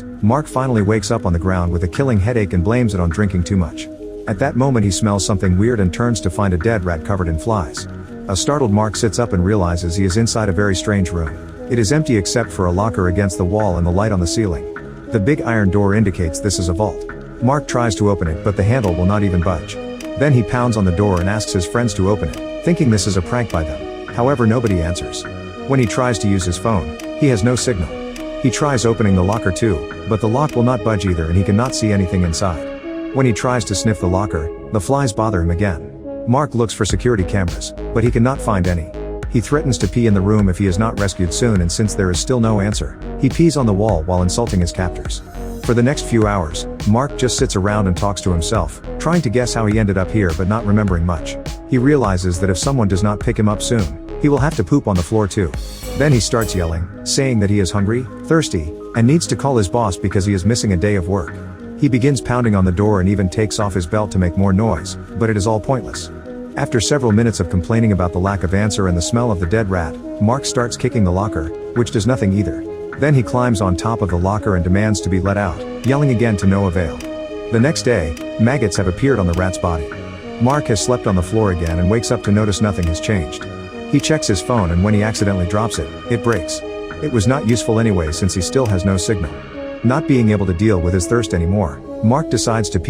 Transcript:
6, Mark finally wakes up on the ground with a killing headache and blames it on drinking too much. At that moment he smells something weird and turns to find a dead rat covered in flies. A startled Mark sits up and realizes he is inside a very strange room. It is empty except for a locker against the wall and the light on the ceiling. The big iron door indicates this is a vault. Mark tries to open it but the handle will not even budge. Then he pounds on the door and asks his friends to open it, thinking this is a prank by them. However, nobody answers. When he tries to use his phone, he has no signal. He tries opening the locker too, but the lock will not budge either and he cannot see anything inside. When he tries to sniff the locker, the flies bother him again. Mark looks for security cameras, but he cannot find any. He threatens to pee in the room if he is not rescued soon, and since there is still no answer, he pees on the wall while insulting his captors. For the next few hours, Mark just sits around and talks to himself, trying to guess how he ended up here but not remembering much. He realizes that if someone does not pick him up soon, he will have to poop on the floor too. Then he starts yelling, saying that he is hungry, thirsty, and needs to call his boss because he is missing a day of work. He begins pounding on the door and even takes off his belt to make more noise, but it is all pointless. After several minutes of complaining about the lack of answer and the smell of the dead rat, Mark starts kicking the locker, which does nothing either. Then he climbs on top of the locker and demands to be let out, yelling again to no avail. The next day, maggots have appeared on the rat's body. Mark has slept on the floor again and wakes up to notice nothing has changed. He checks his phone and when he accidentally drops it, it breaks. It was not useful anyway since he still has no signal. Not being able to deal with his thirst anymore, Mark decides to pee